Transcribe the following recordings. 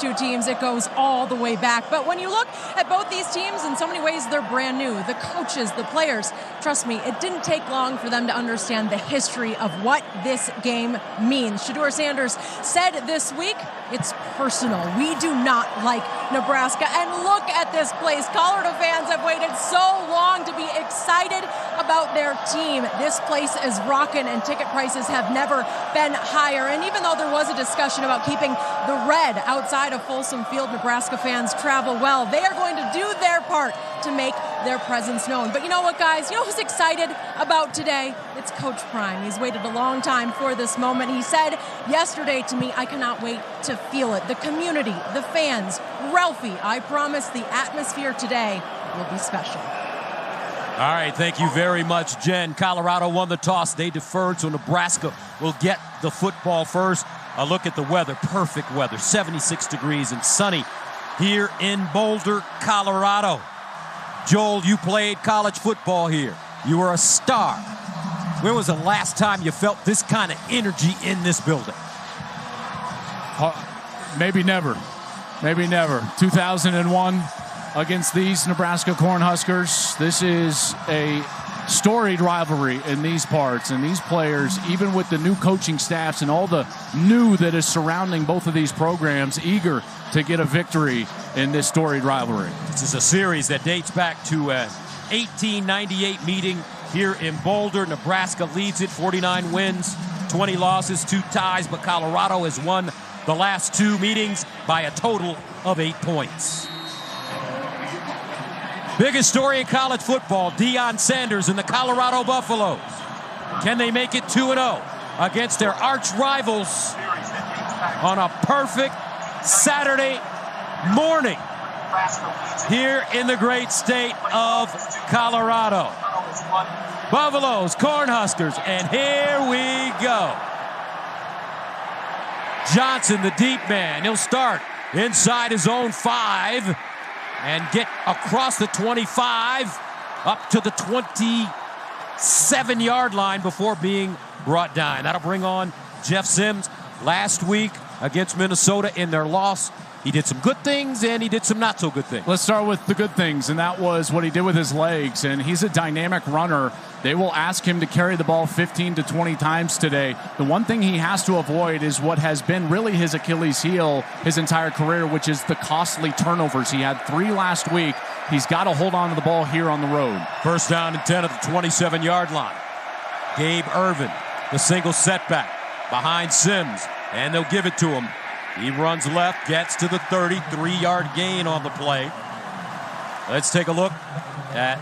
two teams, it goes all the way back. But when you look at both these teams, in so many ways, they're brand new. The coaches, the players, trust me, it didn't take long for them to understand the history of what this game means. Shedeur Sanders said this week, it's personal. We do not like Nebraska. And look at this place. Colorado fans have waited so long to be excited about their team. This place is rocking, and ticket prices have never been higher. And even though there was a discussion about keeping the red outside of Folsom Field, Nebraska fans travel well. They are going to do their part to make their presence known. But you know what, guys? You know who's excited about today? It's Coach Prime. He's waited a long time for this moment. He said yesterday to me, I cannot wait to feel it. The community, the fans, Ralphie, I promise the atmosphere today will be special. All right, thank you very much, Jen. Colorado won the toss. They deferred, so Nebraska will get the football first. A look at the weather. Perfect weather. 76 degrees and sunny here in Boulder, Colorado. Joel, you played college football here. You were a star. When was the last time you felt this kind of energy in this building? Maybe never. Maybe never. 2001 against these Nebraska Cornhuskers. This is a storied rivalry in these parts, and these players, even with the new coaching staffs and all the new that is surrounding both of these programs, eager to get a victory in this storied rivalry. This is a series that dates back to an 1898 meeting here in Boulder. Nebraska leads it, 49 wins, 20 losses, 2 ties, but Colorado has won the last 2 meetings by a total of 8 points. Biggest story in college football, Deion Sanders and the Colorado Buffaloes. Can they make it 2-0 against their arch rivals on a perfect Saturday morning here in the great state of Colorado? Buffaloes, Cornhuskers, and here we go. Johnson, the deep man, he'll start inside his own 5 and get across the 25 up to the 27-yard line before being brought down. That'll bring on Jeff Sims. Last week against Minnesota in their loss, he did some good things and he did some not so good things. Let's start with the good things, and that was what he did with his legs. And he's a dynamic runner. They will ask him to carry the ball 15 to 20 times today. The one thing he has to avoid is what has been really his Achilles heel his entire career, which is the costly turnovers. He had 3 last week. He's got to hold on to the ball here on the road. First down and 10 at the 27-yard line. Gabe Irvin, the single setback behind Sims, and they'll give it to him. He runs left, gets to the 33-yard gain on the play. Let's take a look at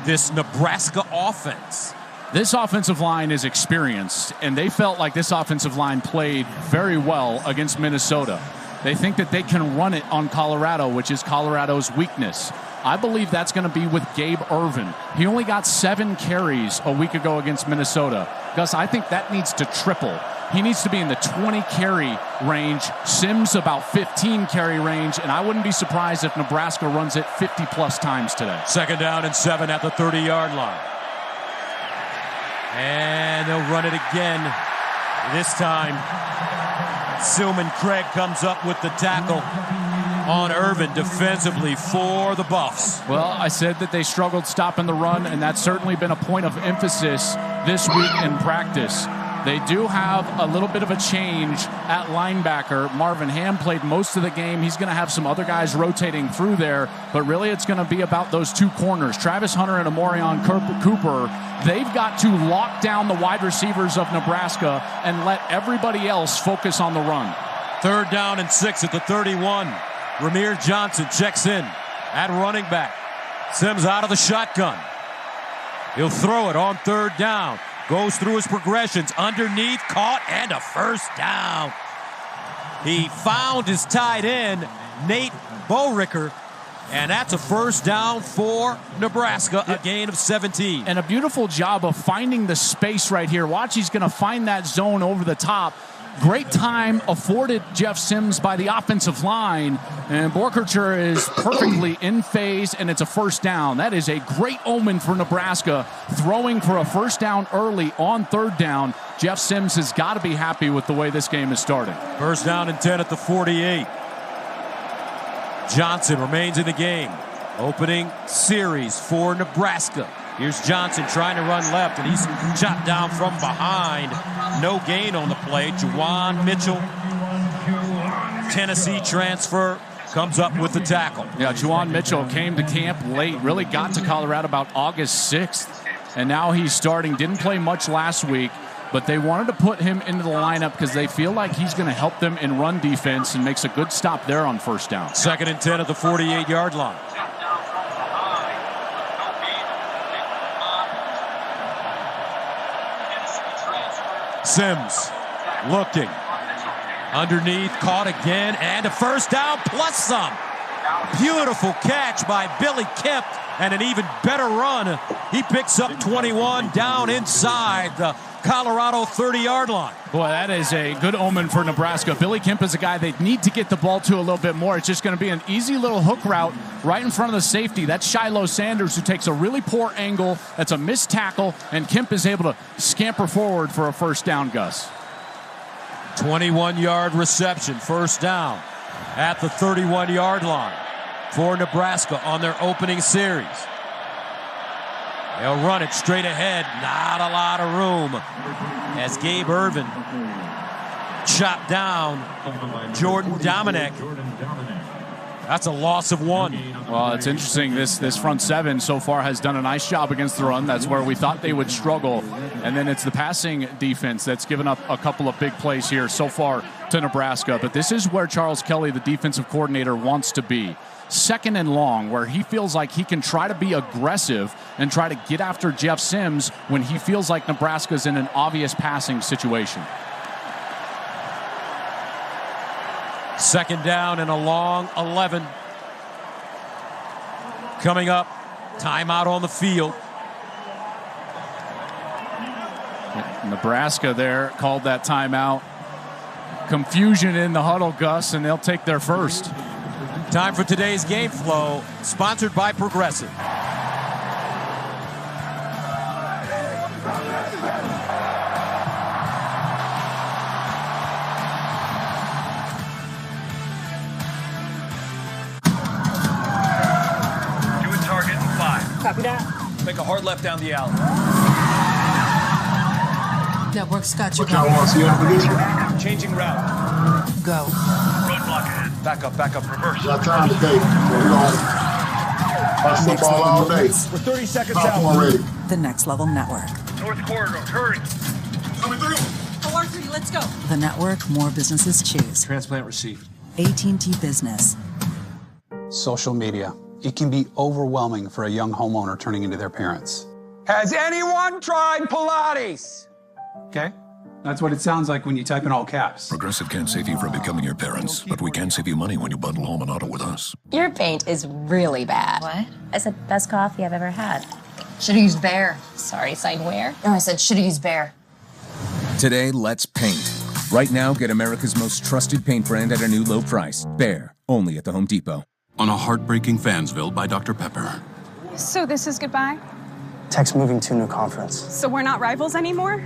this Nebraska offense. This offensive line is experienced, and they felt like this offensive line played very well against Minnesota. They think that they can run it on Colorado, which is Colorado's weakness. I believe that's going to be with Gabe Irvin. He only got 7 carries a week ago against Minnesota. Gus, I think that needs to triple. He needs to be in the 20-carry range. Sims about 15-carry range, and I wouldn't be surprised if Nebraska runs it 50-plus times today. Second down and 7 at the 30-yard line. And they'll run it again. This time, Silman Craig comes up with the tackle on Irvin defensively for the Buffs. Well, I said that they struggled stopping the run, and that's certainly been a point of emphasis this week in practice. They do have a little bit of a change at linebacker. Marvin Ham played most of the game. He's going to have some other guys rotating through there, but really it's going to be about those 2 corners, Travis Hunter and Amorion Cooper. They've got to lock down the wide receivers of Nebraska and let everybody else focus on the run. Third down and 6 at the 31. Ramir Johnson checks in at running back. Sims out of the shotgun. He'll throw it on third down. Goes through his progressions, underneath, caught, and a first down. He found his tight end, Nate Bowricker, and that's a first down for Nebraska, a gain of 17. And a beautiful job of finding the space right here. Watch, he's going to find that zone over the top. Great time afforded Jeff Sims by the offensive line, and Borkercher is perfectly in phase, and it's a first down. That is a great omen for Nebraska, throwing for a first down early on third down. Jeff Sims has got to be happy with the way this game is starting. First down and 10 at the 48. Johnson remains in the game. Opening series for Nebraska. Here's Johnson trying to run left, and he's chopped down from behind. No gain on the play. Juwan Mitchell, Tennessee transfer, comes up with the tackle. Yeah, Juwan Mitchell came to camp late, really got to Colorado about August 6th, and now he's starting. Didn't play much last week, but they wanted to put him into the lineup because they feel like he's going to help them in run defense and makes a good stop there on first down. 2nd and 10 at the 48-yard line. Sims looking underneath, caught again, and a first down plus some. Beautiful catch by Billy Kemp, and an even better run. He picks up 21 down inside the Colorado 30-yard line. Boy, that is a good omen for Nebraska. Billy Kemp is a guy they need to get the ball to a little bit more. It's just going to be an easy little hook route right in front of the safety. That's Shiloh Sanders, who takes a really poor angle. That's a missed tackle, and Kemp is able to scamper forward for a first down, Gus. 21-yard reception, first down at the 31-yard line for Nebraska on their opening series. They'll run it straight ahead. Not a lot of room as Gabe Irvin chopped down Jordan Dominic. That's a loss of 1. Well, it's interesting. This front seven so far has done a nice job against the run. That's where we thought they would struggle. And then it's the passing defense that's given up a couple of big plays here so far to Nebraska. But this is where Charles Kelly, the defensive coordinator, wants to be. 2nd and long, where he feels like he can try to be aggressive and try to get after Jeff Sims when he feels like Nebraska's in an obvious passing situation. 2nd down and a long 11. Coming up, timeout on the field. Nebraska there called that timeout. Confusion in the huddle, Gus, and they'll take their first. Time for today's game flow, sponsored by Progressive. Do a target in 5. Copy that. Make a hard left down the alley. Network's got you What y'all want to see on position? Changing route. Go. Roadblock ahead. Back up, reverse. Got time today, so we don't watch football all day. We're 30 seconds Top out. one ready. The Next Level Network. North corridor, hurry. Coming through. OR3, let's go. The network more businesses choose. Transplant received. AT&T Business. Social media. It can be overwhelming for a young homeowner turning into their parents. Has anyone tried Pilates? Okay? That's what it sounds like when you type in all caps. Progressive can't save you from becoming your parents, but we can save you money when you bundle home and auto with us. Your paint is really bad. What? I said best coffee I've ever had. Should've used Bear. Sorry, sign where? No, I said should've used Bear. Today, let's paint. Right now, get America's most trusted paint brand at a new low price. Bear, only at the Home Depot. On a heartbreaking Fansville by Dr. Pepper. So this is goodbye? Tech's moving to a new conference. So we're not rivals anymore?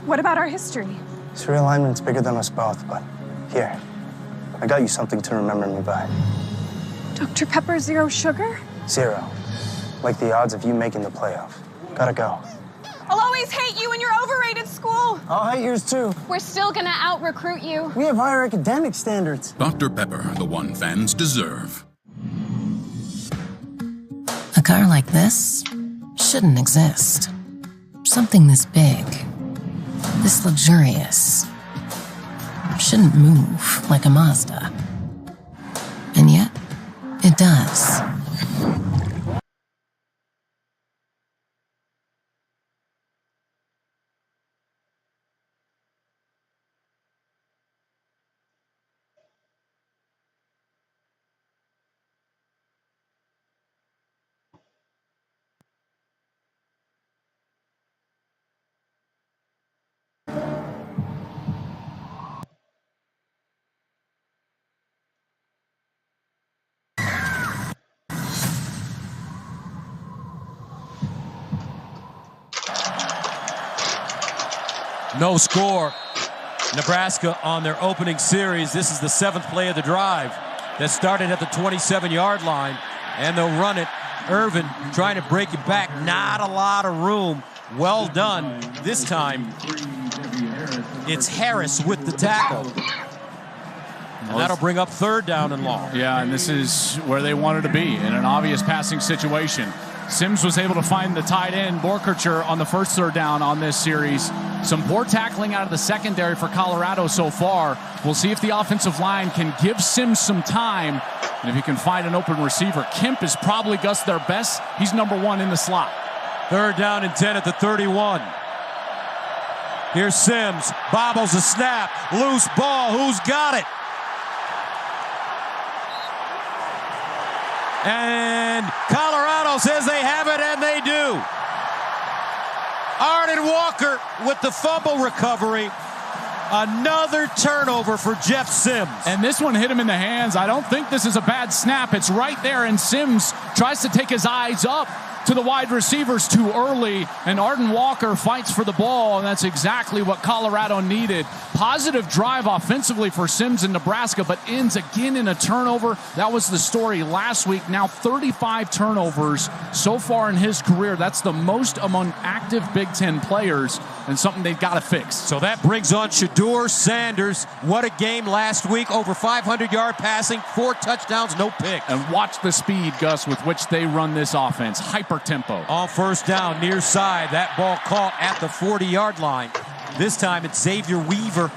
What about our history? This realignment's bigger than us both, but here, I got you something to remember me by. Dr. Pepper Zero Sugar? 0. Like the odds of you making the playoff. Gotta go. I'll always hate you and your overrated school. I'll hate yours too. We're still gonna out-recruit you. We have higher academic standards. Dr. Pepper, the one fans deserve. A car like this shouldn't exist. Something this big, this luxurious, shouldn't move like a Mazda. And yet, it does. No score. Nebraska on their opening series. This is the 7th play of the drive. that started at the 27-yard line, and they'll run it. Irvin trying to break it back. Not a lot of room. Well done. This time, it's Harris with the tackle. And that'll bring up 3rd down and long. Yeah, and this is where they wanted to be, in an obvious passing situation. Sims was able to find the tight end, Borkercher, on the first 3rd down on this series. Some poor tackling out of the secondary for Colorado so far. We'll see if the offensive line can give Sims some time, and if he can find an open receiver. Kemp is probably Gus their best. He's number 1 in the slot. 3rd down and 10 at the 31. Here's Sims, bobbles a snap, loose ball, who's got it? And Colorado says they have it, and they do. Arden Walker with the fumble recovery. Another turnover for Jeff Sims. And this one hit him in the hands. I don't think this is a bad snap. It's right there, and Sims tries to take his eyes up to the wide receivers too early, and Arden Walker fights for the ball, and that's exactly what Colorado needed. Positive drive offensively for Sims in Nebraska, but ends again in a turnover. That was the story last week. Now 35 turnovers so far in his career. That's the most among active Big Ten players, and something they've got to fix. So that brings on Shedeur Sanders. What a game last week. Over 500-yard passing, 4 touchdowns, no pick. And watch the speed, Gus, with which they run this offense. Hyper tempo. On 1st down, near side. That ball caught at the 40-yard line. This time it's Xavier Weaver.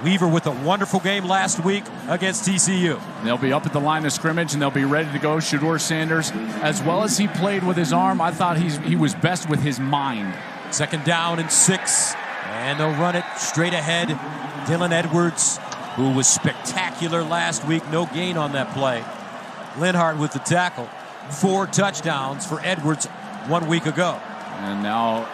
Weaver with a wonderful game last week against TCU. They'll be up at the line of scrimmage, and they'll be ready to go. Shedeur Sanders, as well as he played with his arm, I thought he was best with his mind. 2nd down and 6. And they'll run it straight ahead. Dylan Edwards, who was spectacular last week. No gain on that play. Linhart with the tackle. 4 touchdowns for Edwards 1 week ago. And now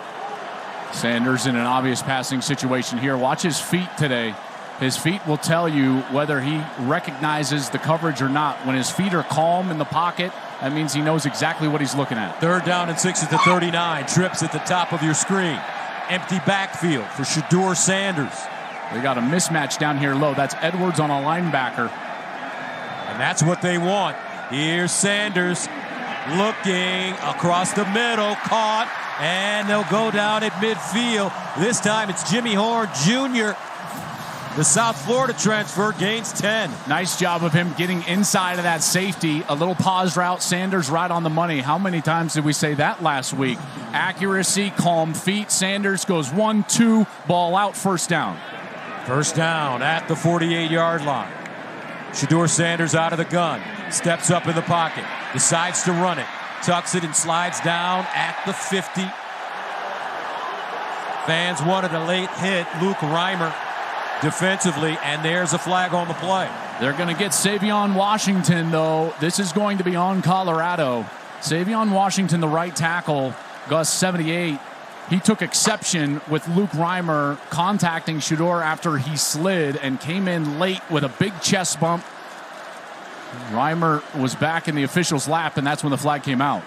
Sanders in an obvious passing situation here. Watch his feet today. His feet will tell you whether he recognizes the coverage or not. When his feet are calm in the pocket, that means he knows exactly what he's looking at. 3rd down and 6 at the 39. Trips at the top of your screen. Empty backfield for Shedeur Sanders. They got a mismatch down here low. That's Edwards on a linebacker. And that's what they want. Here's Sanders looking across the middle, caught, and they'll go down at midfield. This time it's Jimmy Horn Jr., the South Florida transfer, gains 10. Nice job of him getting inside of that safety. A little pause route. Sanders right on the money. How many times did we say that last week? Accuracy, calm feet. Sanders goes 1-2, ball out, 1st down. 1st down at the 48-yard line. Shedeur Sanders out of the gun. Steps up in the pocket. Decides to run it. Tucks it and slides down at the 50. Fans wanted a late hit. Luke Reimer defensively, and there's a flag on the play. They're going to get Savion Washington, though. This is going to be on Colorado. Savion Washington, the right tackle, Gus 78. He took exception with Luke Reimer contacting Shedeur after he slid and came in late with a big chest bump. Reimer was back in the official's lap, and that's when the flag came out.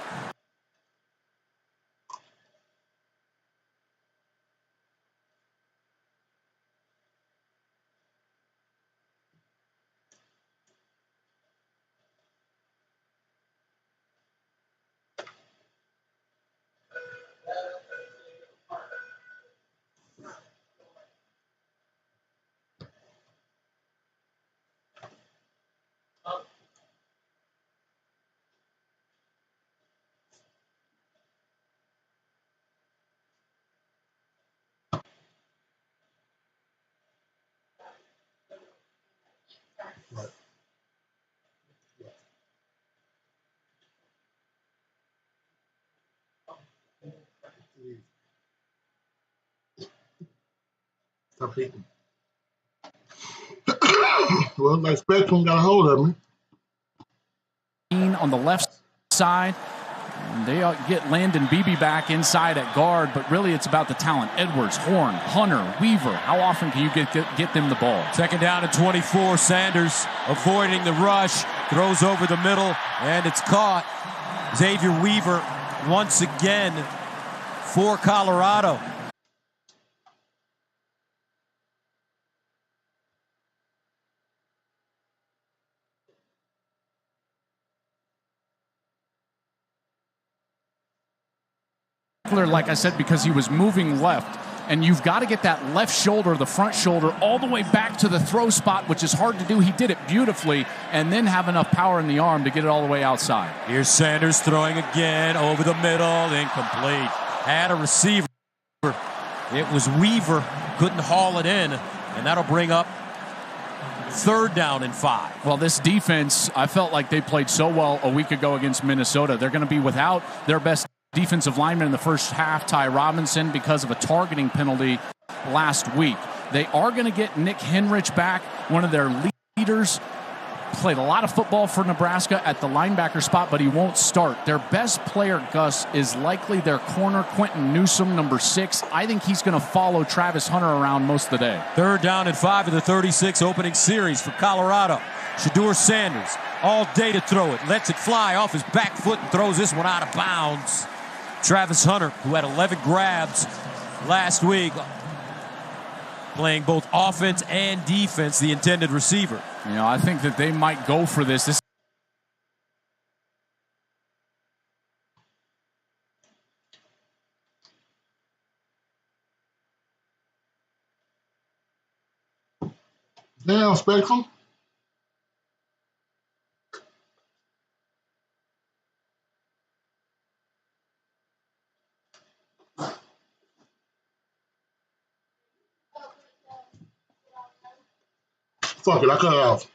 Stop eating. Well, my spectrum got a hold of me. On the left side, they get Landon Beebe back inside at guard, but really it's about the talent. Edwards, Horn, Hunter, Weaver. How often can you get them the ball? 2nd down and 24. Sanders avoiding the rush, throws over the middle, and it's caught. Xavier Weaver once again for Colorado. like I said, because he was moving left. And you've got to get that left shoulder, the front shoulder, all the way back to the throw spot, which is hard to do. He did it beautifully, and then have enough power in the arm to get it all the way outside. Here's Sanders throwing again over the middle, incomplete. Had a receiver. It was Weaver, couldn't haul it in, and that'll bring up 3rd down and 5. Well, this defense, I felt like they played so well a week ago against Minnesota. They're going to be without their best defensive lineman in the first half, Ty Robinson, because of a targeting penalty last week. They are going to get Nick Henrich back, one of their leaders. Played a lot of football for Nebraska at the linebacker spot, but he won't start. Their best player, Gus, is likely their corner, Quentin Newsome, number 6. I think he's going to follow Travis Hunter around most of the day. 3rd down and 5 of the 36 opening series for Colorado. Shedeur Sanders, all day to throw it. Lets it fly off his back foot and throws this one out of bounds. Travis Hunter, who had 11 grabs last week, playing both offense and defense, the intended receiver. You know, I think that they might go for this. Damn, Spectrum. Fuck it, I cut it off.